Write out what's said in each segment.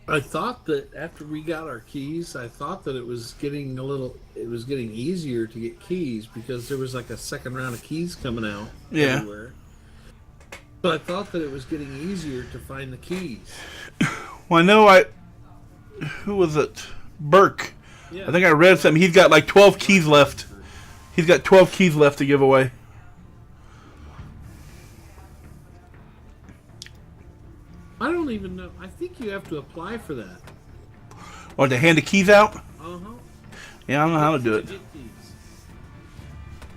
I thought that after we got our keys, I thought that it was getting easier to get keys because there was like a second round of keys coming out Yeah. everywhere. So I thought that it was getting easier to find the keys. Well, I know I. Who was it? Burke. I Yeah. think I read something. He's got like 12 keys left. He's got 12 keys left to give away. I don't even know. I think you have to apply for that. Or to hand the keys out? Uh huh. Yeah, I don't know how to do it. Get keys.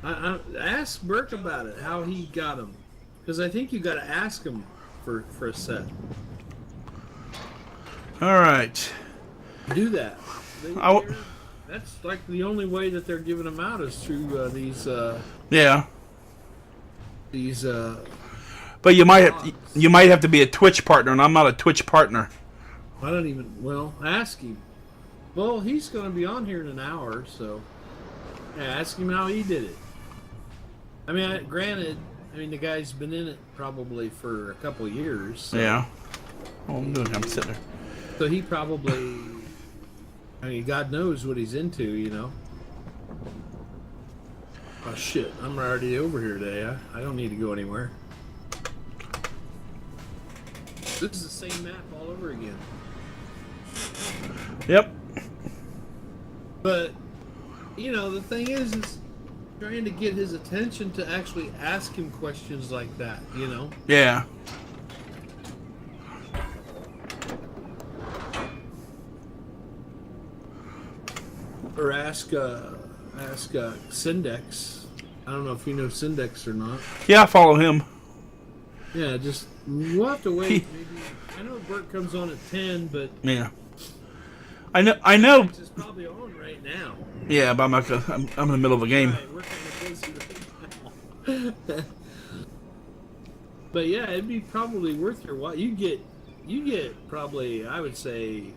I asked Burke about it, how he got them, because I think you got to ask him for a set. All right. Do that. I, That's like the only way that they're giving them out is through yeah. these. But you might have to be a Twitch partner, and I'm not a Twitch partner. I don't even. Well, ask him. Well, he's going to be on here in an hour, so yeah, ask him how he did it. I mean, granted, the guy's been in it probably for a couple of years. So, Yeah. Oh, I'm sitting there. so he probably. God knows what he's into, Oh shit! I'm already over here today. I don't need to go anywhere. This is the same map all over again. Yep. But, the thing is trying to get his attention to actually ask him questions like that, Yeah. Or ask Syndex. I don't know if you know Syndex or not. Yeah, I follow him. Yeah, we'll have to wait. Maybe I know Bert comes on at 10, but Yeah. I know. Syndex is probably on right now. Yeah, but I'm in the middle of a game. Right, we're kind of busy right now. But yeah, it'd be probably worth your while. You get probably, I would say,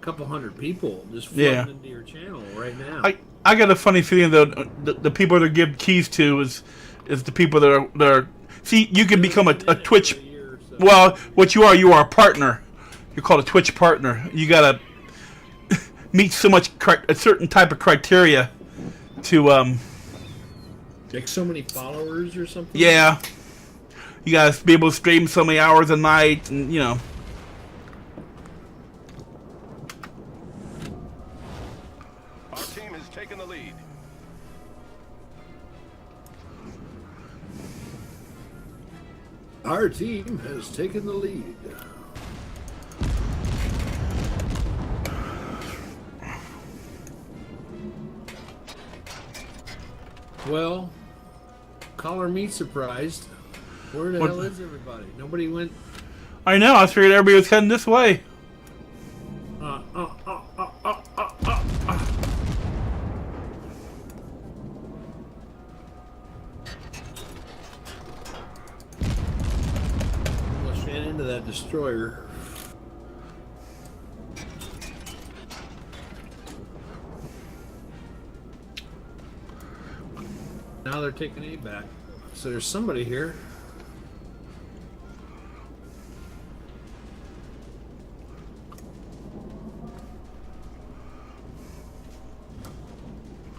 a couple hundred people just flooding into your channel right now. I got a funny feeling though. The people that give keys to is the people that are. See, you can become a Twitch. So. Well, what you are a partner. You're called a Twitch partner. You gotta meet a certain type of criteria to like so many followers or something. Yeah, you gotta be able to stream so many hours a night, and Our team has taken the lead. Our team has taken the lead. Well, color me surprised. Where the hell is everybody? Nobody went. I know. I figured everybody was heading this way. Almost ran into that destroyer. Now they're taking A back. So there's somebody here.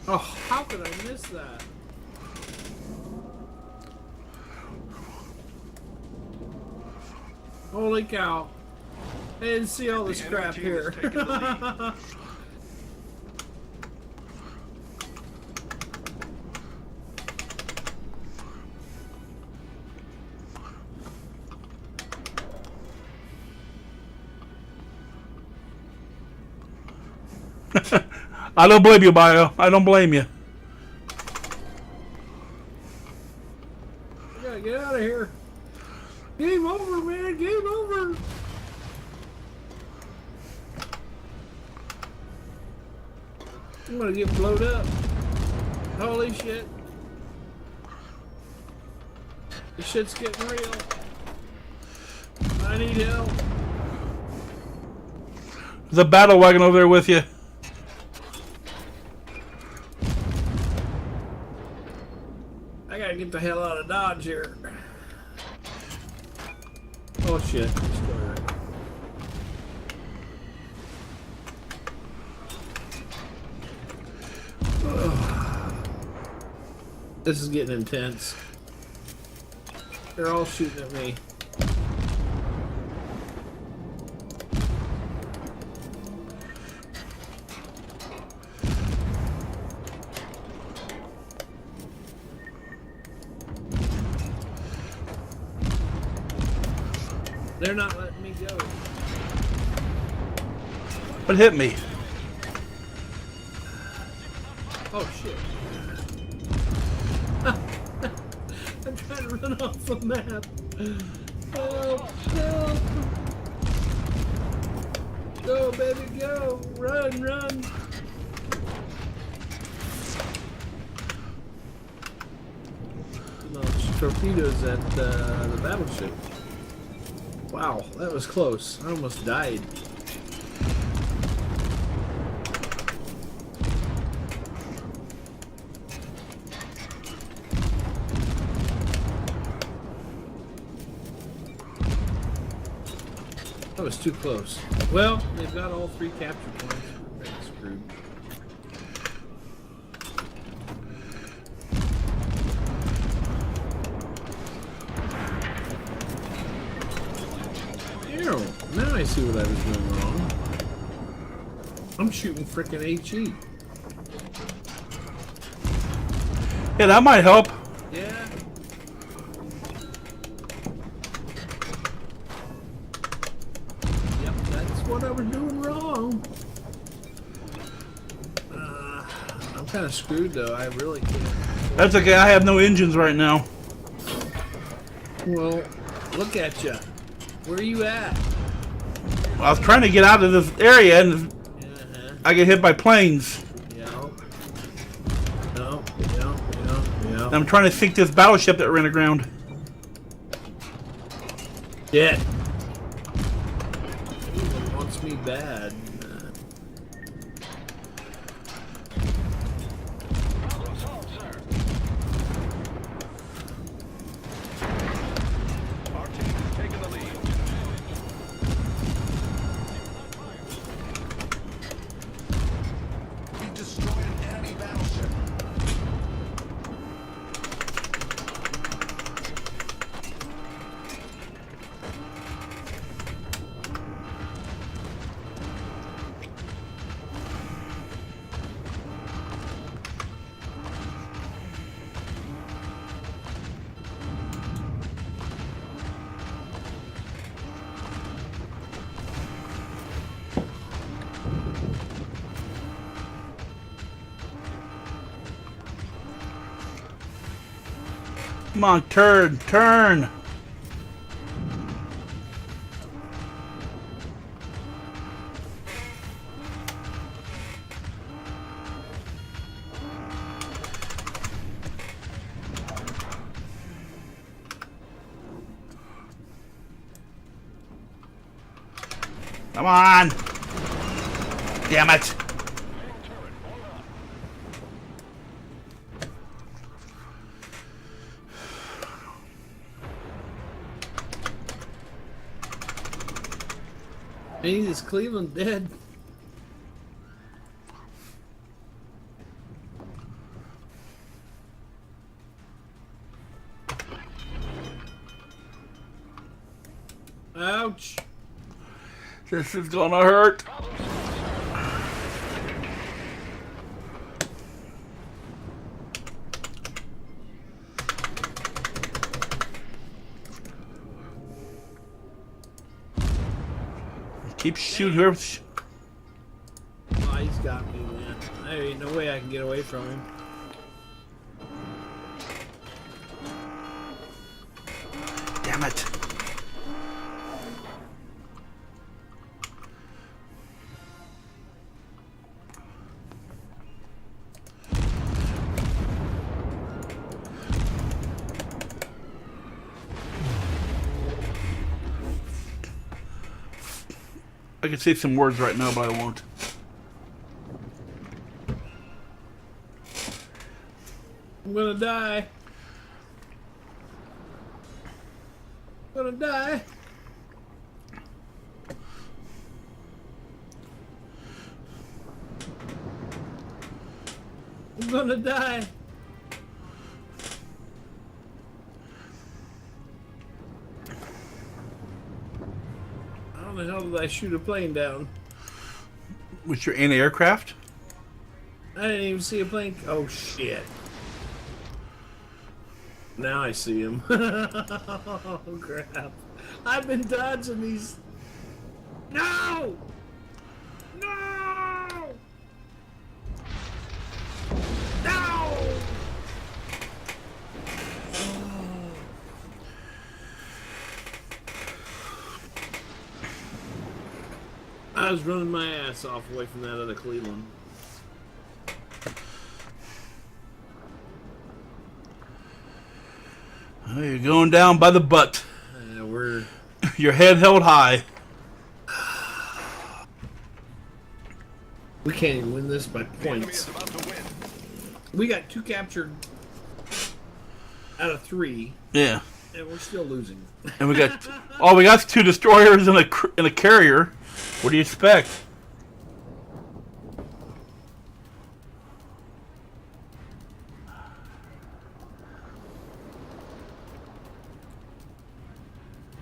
Oh, how could I miss that? Holy cow. I didn't see all this crap here. I don't blame you, Bio. I don't blame you. I gotta get out of here. Game over, man. Game over. I'm gonna get blowed up. Holy shit. This shit's getting real. I need help. There's a battle wagon over there with you. I gotta get the hell out of Dodge here. Oh shit. Destroyer. This is getting intense. They're all shooting at me. They're not letting me go. What hit me? Oh shit. I'm trying to run off the map. Help, help. Go, baby, go. Run, run. Launch torpedoes at the battleship. Wow, that was close. I almost died. That was too close. Well, they've got all 3 capture points. That's screwed. Ew, now I see what I was doing wrong. I'm shooting frickin' HE. Yeah, that might help. Yeah. Yep, that's what I was doing wrong. I'm kind of screwed though. I really can't. That's okay. I have no engines right now. Well, look at you. Where are you at? I was trying to get out of this area and Uh-huh. I get hit by planes. No. And I'm trying to sink this battleship that ran aground. Yeah. He wants me bad. Our team has taken the lead. We destroyed an enemy battleship. Come on, turn. Come on. Damn it. Hey, is Cleveland dead? Ouch. This is gonna hurt. Keep shooting her. Oh, he's got me, man. There ain't no way I can get away from him. Damn it. I could say some words right now, but I won't. I'm gonna die. I'm gonna die. I'm gonna die. the hell did I shoot a plane down? With your anti-aircraft? I didn't even see a plane. Oh, shit. Now I see him. Oh, crap. I've been dodging these. No! No! No! I was running my ass off away from that other Cleveland. Oh, you're going down by the butt. We're Your head held high. we can't even win this by The enemy points. is about to win. We got 2 captured out of 3, Yeah. and we're still losing. And we got we got 2 destroyers and a carrier. What do you expect?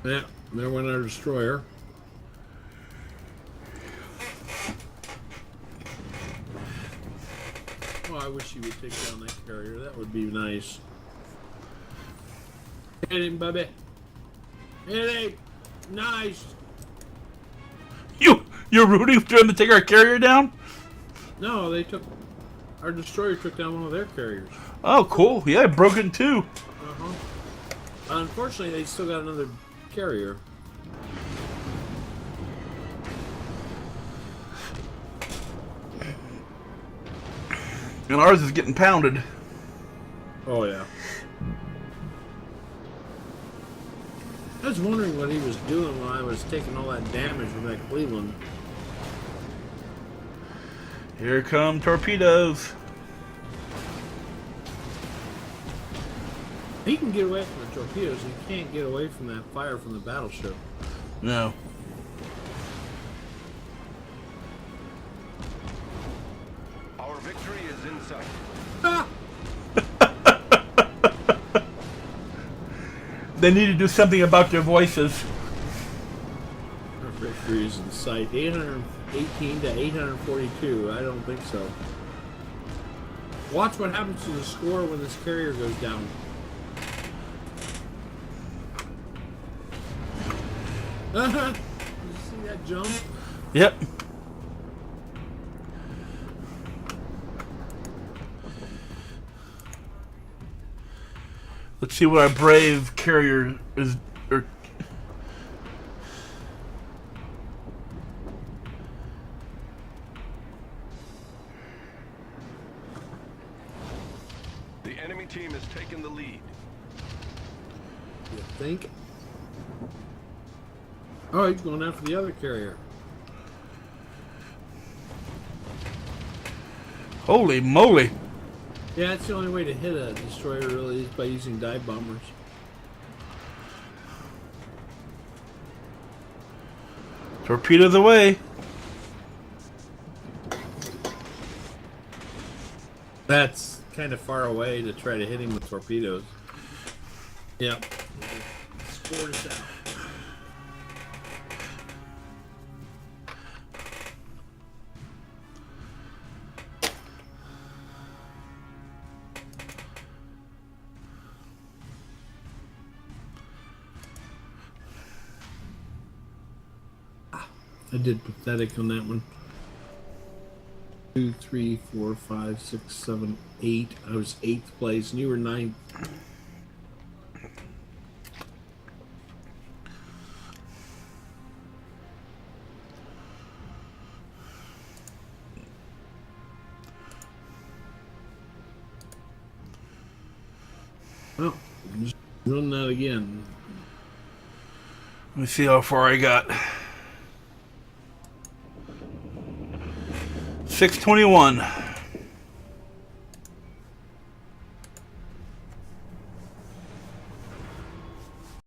Yeah, there went our destroyer. Oh, I wish he would take down that carrier. That would be nice. Hit him, Bubby. Hit him. Nice. You're rooting for them to take our carrier down? No, they took... Our destroyer took down one of their carriers. Oh, cool. Yeah, it broke in 2. Uh-huh. Unfortunately, they still got another carrier. And ours is getting pounded. Oh, yeah. I was wondering what he was doing when I was taking all that damage from that Cleveland. Here come torpedoes. He can get away from the torpedoes. He can't get away from that fire from the battleship. No. Our victory is in sight. Ah! They need to do something about their voices. Our victory is in sight. 818 to 842. I don't think so. Watch what happens to the score when this carrier goes down. Did you see that jump? Yep. Let's see what our brave carrier is. The enemy team has taken the lead. You think? Oh, he's going after the other carrier. Holy moly! Yeah, it's the only way to hit a destroyer really is by using dive bombers. Torpedoes away. That's kind of far away to try to hit him with torpedoes. Yep. Scored us out. I did pathetic on that one. 2, 3, 4, 5, 6, 7, 8. I was 8th place, and you were 9th. Well, just run that again. Let me see how far I got. 621.